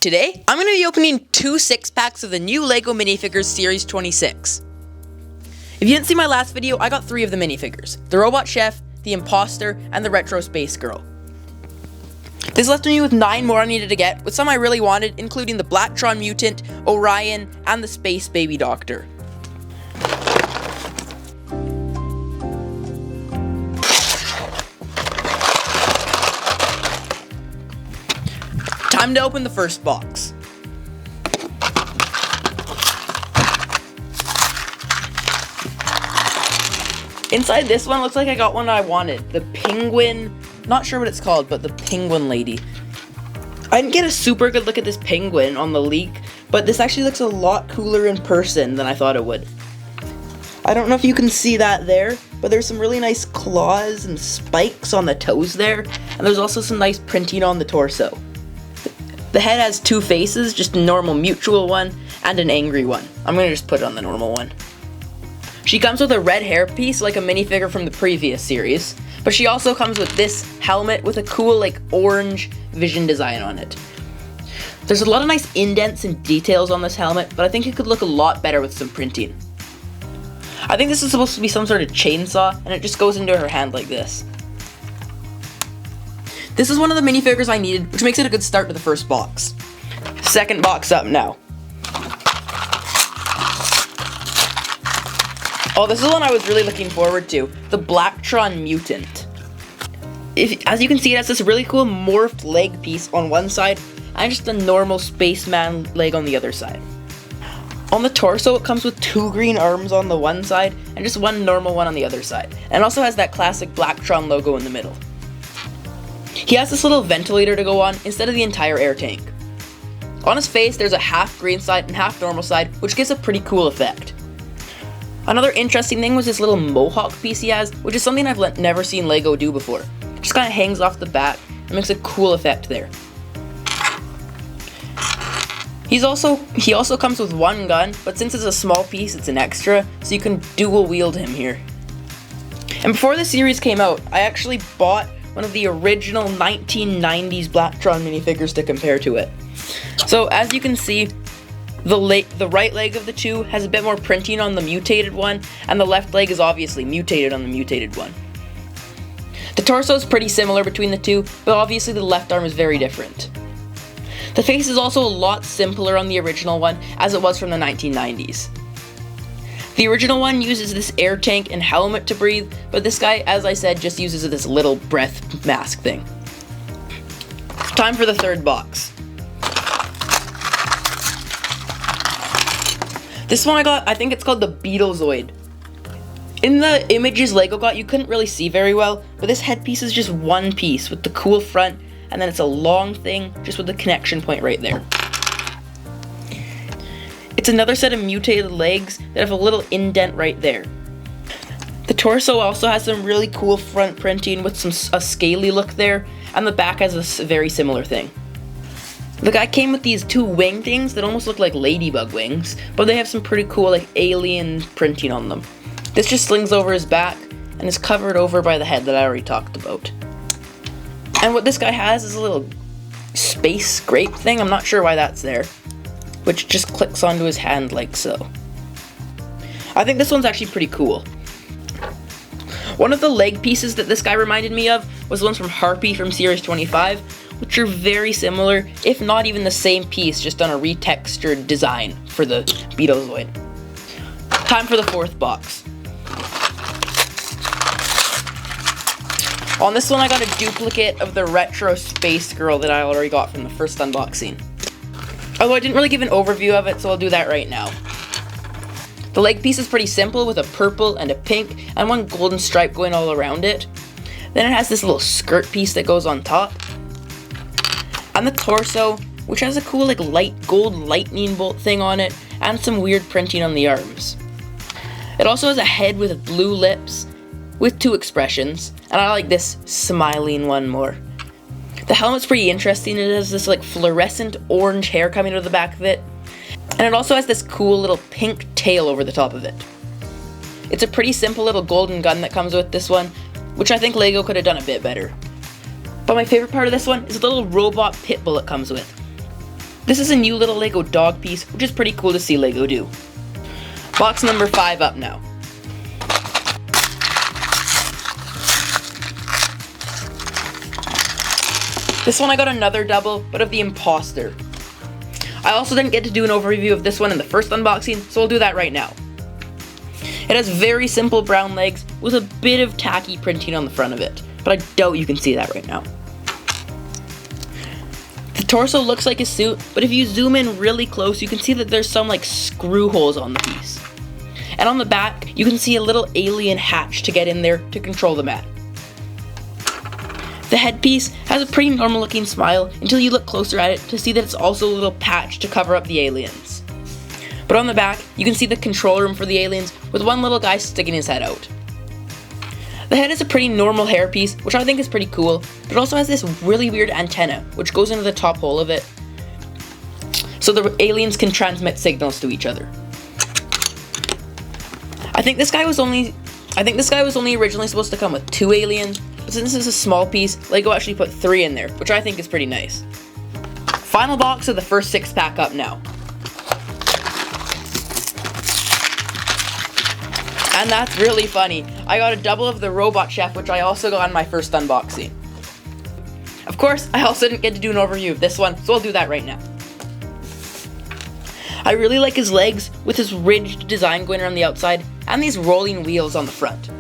Today, I'm going to be opening 2 6-packs of the new LEGO Minifigures Series 26. If you didn't see my last video, I got 3 of the minifigures. The Robot Chef, the Imposter, and the Retro Space Girl. This left me with 9 more I needed to get, with some I really wanted, including the Blacktron Mutant, Orion, and the Space Baby Doctor. Time to open the first box. Inside this one, looks like I got one I wanted. The penguin, not sure what it's called, but the penguin lady. I didn't get a super good look at this penguin on the leak, but this actually looks a lot cooler in person than I thought it would. I don't know if you can see that there, but there's some really nice claws and spikes on the toes there, and there's also some nice printing on the torso. The head has 2 faces, just a normal mutual one and an angry one. I'm gonna just put it on the normal one. She comes with a red hairpiece like a minifigure from the previous series, but she also comes with this helmet with a cool like orange vision design on it. There's a lot of nice indents and details on this helmet, but I think it could look a lot better with some printing. I think this is supposed to be some sort of chainsaw, and it just goes into her hand like this. This is one of the minifigures I needed, which makes it a good start to the first box. Second box up now. Oh, this is one I was really looking forward to. The Blacktron Mutant. As you can see, it has this really cool morphed leg piece on one side, and just a normal spaceman leg on the other side. On the torso, it comes with 2 green arms on the one side, and just 1 normal one on the other side. And it also has that classic Blacktron logo in the middle. He has this little ventilator to go on instead of the entire air tank. On his face, there's a half green side and half normal side, which gives a pretty cool effect. Another interesting thing was this little mohawk piece he has, which is something I've never seen LEGO do before. It just kind of hangs off the back and makes a cool effect there. He also comes with 1 gun, but since it's a small piece, it's an extra, so you can dual wield him here. And before the series came out, I actually bought one of the original 1990s Blacktron minifigures to compare to it. So as you can see, the right leg of the 2 has a bit more printing on the mutated one, and the left leg is obviously mutated on the mutated one. The torso is pretty similar between the 2, but obviously the left arm is very different. The face is also a lot simpler on the original one, as it was from the 1990s. The original one uses this air tank and helmet to breathe, but this guy, as I said, just uses this little breath mask thing. Time for the third box. This one I think it's called the Beetlezoid. In the images LEGO got, you couldn't really see very well, but this headpiece is just 1 piece with the cool front, and then it's a long thing just with the connection point right there. It's another set of mutated legs that have a little indent right there. The torso also has some really cool front printing with a scaly look there, and the back has a very similar thing. The guy came with these 2 wing things that almost look like ladybug wings, but they have some pretty cool like alien printing on them. This just slings over his back and is covered over by the head that I already talked about. And what this guy has is a little space scrape thing, I'm not sure why that's there, which just clicks onto his hand like so. I think this one's actually pretty cool. One of the leg pieces that this guy reminded me of was the ones from Harpy from Series 25, which are very similar, if not even the same piece, just on a retextured design for the Beetlezoid. Time for the 4th box. On this one, I got a duplicate of the Retro Space Girl that I already got from the first unboxing. Although I didn't really give an overview of it, so I'll do that right now. The leg piece is pretty simple with a purple and a pink and 1 golden stripe going all around it. Then it has this little skirt piece that goes on top. And the torso, which has a cool like light gold lightning bolt thing on it and some weird printing on the arms. It also has a head with blue lips with 2 expressions, and I like this smiling one more. The helmet's pretty interesting. It has this like fluorescent orange hair coming out of the back of it, and it also has this cool little pink tail over the top of it. It's a pretty simple little golden gun that comes with this one, which I think LEGO could have done a bit better. But my favorite part of this one is the little robot pit bull it comes with. This is a new little Lego dog piece, which is pretty cool to see Lego do. Box number 5 up now. This one I got another double, but of the Imposter. I also didn't get to do an overview of this one in the first unboxing, so I'll do that right now. It has very simple brown legs with a bit of tacky printing on the front of it, but I doubt you can see that right now. The torso looks like a suit, but if you zoom in really close, you can see that there's some like screw holes on the piece. And on the back, you can see a little alien hatch to get in there to control the mat. The headpiece has a pretty normal looking smile until you look closer at it to see that it's also a little patch to cover up the aliens. But on the back, you can see the control room for the aliens with one little guy sticking his head out. The head is a pretty normal hairpiece, which I think is pretty cool, but it also has this really weird antenna, which goes into the top hole of it, so the aliens can transmit signals to each other. I think this guy was only originally supposed to come with 2 aliens, but since this is a small piece, Lego actually put 3 in there, which I think is pretty nice. Final box of the first 6-pack up now. And that's really funny. I got a double of the Robot Chef, which I also got on my first unboxing. Of course, I also didn't get to do an overview of this one, so I'll do that right now. I really like his legs with his ridged design going around the outside and these rolling wheels on the front.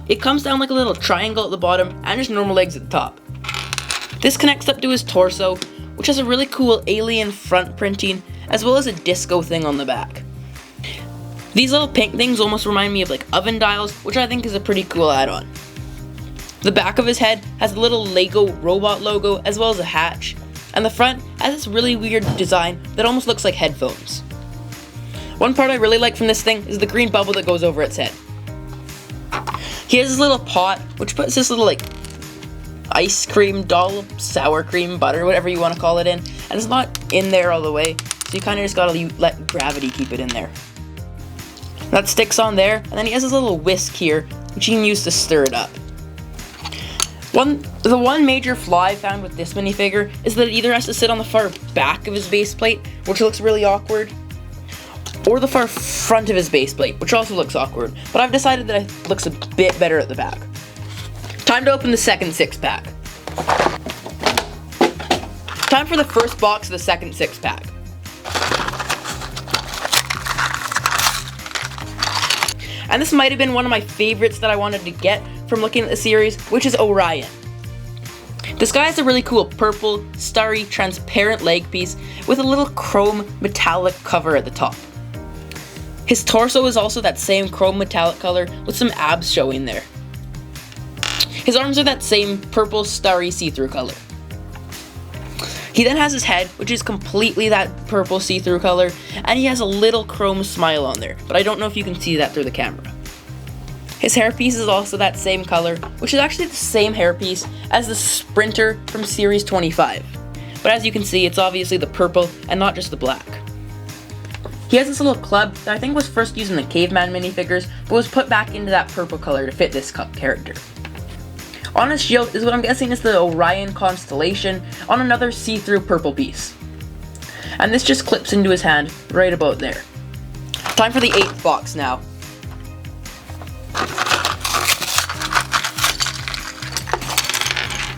It comes down like a little triangle at the bottom and just normal legs at the top. This connects up to his torso, which has a really cool alien front printing as well as a disco thing on the back. These little pink things almost remind me of like oven dials, which I think is a pretty cool add-on. The back of his head has a little Lego robot logo as well as a hatch, and the front has this really weird design that almost looks like headphones. One part I really like from this thing is the green bubble that goes over its head. He has this little pot, which puts this little like ice cream dollop, sour cream, butter, whatever you want to call it in, and it's not in there all the way, so you kind of just gotta let gravity keep it in there. That sticks on there, and then he has this little whisk here, which you can use to stir it up. The one major flaw I found with this minifigure is that it either has to sit on the far back of his base plate, which looks really awkward, or the far front of his base plate, which also looks awkward, but I've decided that it looks a bit better at the back. Time to open the second 6-pack. Time for the first box of the second 6-pack. And this might have been one of my favorites that I wanted to get from looking at the series, which is Orion. This guy has a really cool purple, starry, transparent leg piece with a little chrome metallic cover at the top. His torso is also that same chrome metallic color with some abs showing there. His arms are that same purple, starry, see-through color. He then has his head, which is completely that purple see-through color, and he has a little chrome smile on there, but I don't know if you can see that through the camera. His hairpiece is also that same color, which is actually the same hairpiece as the Sprinter from Series 25. But as you can see, it's obviously the purple and not just the black. He has this little club that I think was first used in the Caveman minifigures, but was put back into that purple color to fit this character. On his shield is what I'm guessing is the Orion constellation on another see-through purple piece. And this just clips into his hand right about there. Time for the 8th box now.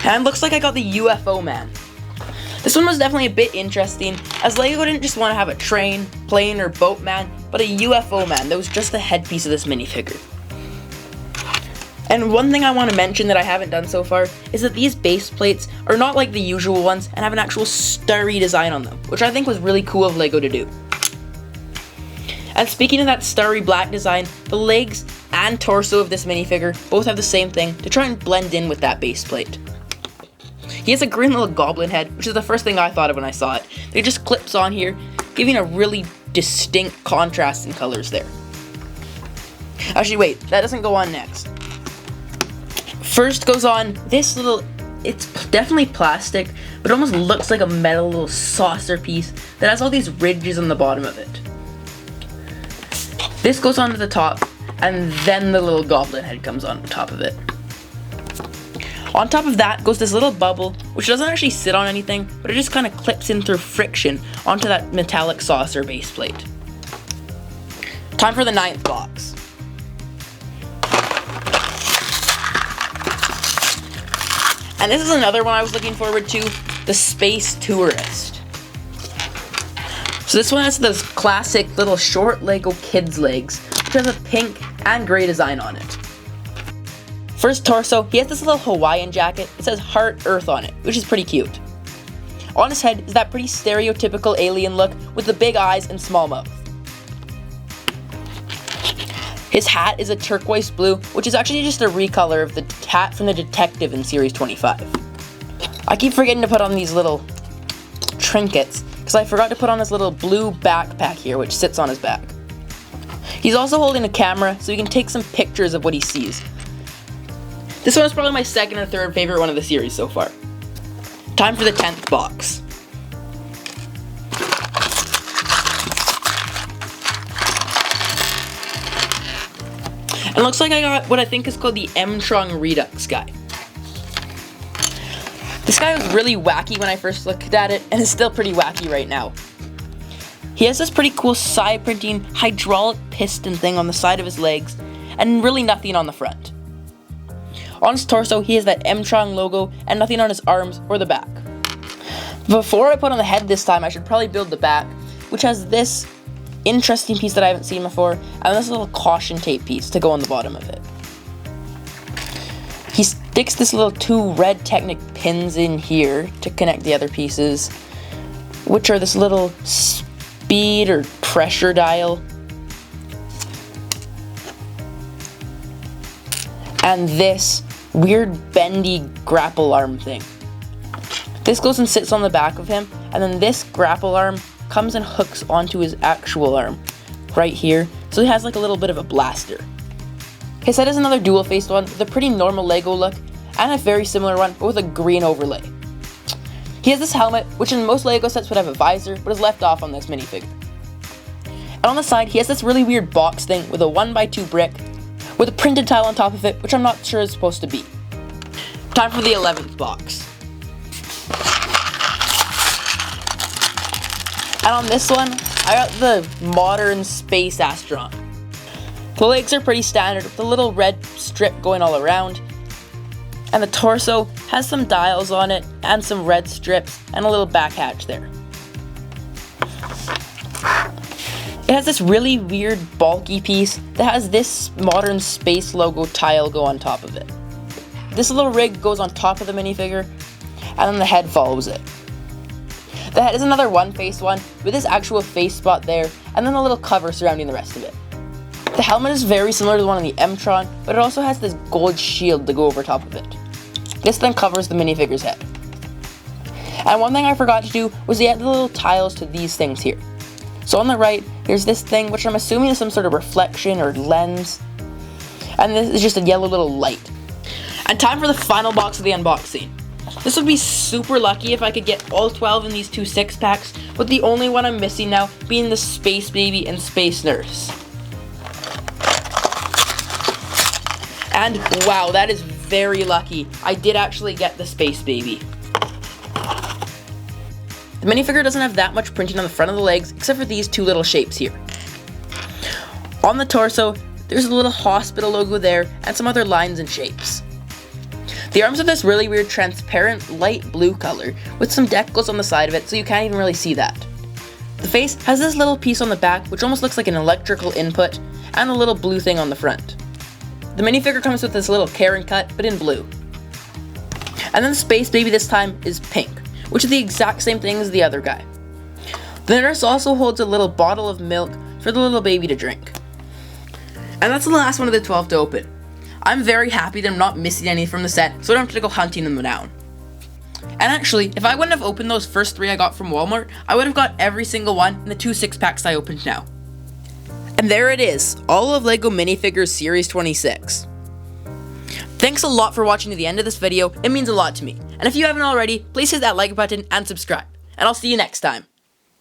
And looks like I got the UFO Man. This one was definitely a bit interesting, as Lego didn't just want to have a train, plane, or boat man, but a UFO man that was just the headpiece of this minifigure. And one thing I want to mention that I haven't done so far is that these base plates are not like the usual ones and have an actual starry design on them, which I think was really cool of Lego to do. And speaking of that starry black design, the legs and torso of this minifigure both have the same thing to try and blend in with that base plate. He has a green little goblin head, which is the first thing I thought of when I saw it. It just clips on here, giving a really distinct contrast in colors there. Actually, wait, that doesn't go on next. First goes on this little, it's definitely plastic, but it almost looks like a metal little saucer piece that has all these ridges on the bottom of it. This goes onto the top, and then the little goblin head comes on top of it. On top of that goes this little bubble, which doesn't actually sit on anything, but it just kind of clips in through friction onto that metallic saucer base plate. Time for the 9th box. And this is another one I was looking forward to, the Space Tourist. So this one has those classic little short Lego kids legs, which has a pink and gray design on it. First torso, he has this little Hawaiian jacket. It says Heart Earth on it, which is pretty cute. On his head is that pretty stereotypical alien look with the big eyes and small mouth. His hat is a turquoise blue, which is actually just a recolor of the hat from the detective in Series 25. I keep forgetting to put on these little trinkets, because I forgot to put on this little blue backpack here, which sits on his back. He's also holding a camera, so he can take some pictures of what he sees. This one is probably my second or third favorite one of the series so far. Time for the 10th box. And it looks like I got what I think is called the M-Tron Redux guy. This guy was really wacky when I first looked at it, and is still pretty wacky right now. He has this pretty cool side printing hydraulic piston thing on the side of his legs, and really nothing on the front. On his torso, he has that M-Tron logo, and nothing on his arms or the back. Before I put on the head this time, I should probably build the back, which has this interesting piece that I haven't seen before, and this little caution tape piece to go on the bottom of it. He sticks this little 2 red Technic pins in here to connect the other pieces, which are this little speed or pressure dial, and this weird bendy grapple arm thing. This goes and sits on the back of him, and then this grapple arm comes and hooks onto his actual arm right here, so he has like a little bit of a blaster. His head is another dual-faced one with a pretty normal Lego look, and a very similar one but with a green overlay. He has this helmet, which in most Lego sets would have a visor, but is left off on this minifigure. And on the side, he has this really weird box thing with a 1x2 brick with a printed tile on top of it, which I'm not sure is supposed to be. Time for the 11th box. And on this one, I got the modern space astronaut. The legs are pretty standard with a little red strip going all around, and the torso has some dials on it and some red strips and a little back hatch there. It has this really weird bulky piece that has this modern space logo tile go on top of it. This little rig goes on top of the minifigure, and then the head follows it. The head is another one-faced one with this actual face spot there, and then a little cover surrounding the rest of it. The helmet is very similar to the one on the M-Tron, but it also has this gold shield to go over top of it. This then covers the minifigure's head. And one thing I forgot to do was add the little tiles to these things here. So on the right, there's this thing which I'm assuming is some sort of reflection or lens, and this is just a yellow little light. And time for the final box of the unboxing. This would be super lucky if I could get all 12 in these 2 6-packs, with the only one I'm missing now being the Space Baby and Space Nurse. And wow, that is very lucky. I did actually get the Space Baby. The minifigure doesn't have that much printing on the front of the legs, except for these 2 little shapes here. On the torso, there's a little hospital logo there, and some other lines and shapes. The arms are this really weird transparent light blue color, with some decals on the side of it, so you can't even really see that. The face has this little piece on the back, which almost looks like an electrical input, and a little blue thing on the front. The minifigure comes with this little Karen cut, but in blue. And then the Space Baby this time is pink, which is the exact same thing as the other guy. The nurse also holds a little bottle of milk for the little baby to drink. And that's the last one of the 12 to open. I'm very happy that I'm not missing any from the set, so I don't have to go hunting them down. And actually, if I wouldn't have opened those first 3 I got from Walmart, I would have got every single one in the 2 6-packs I opened now. And there it is, all of LEGO Minifigures Series 26. Thanks a lot for watching to the end of this video, it means a lot to me. And if you haven't already, please hit that like button and subscribe. And I'll see you next time.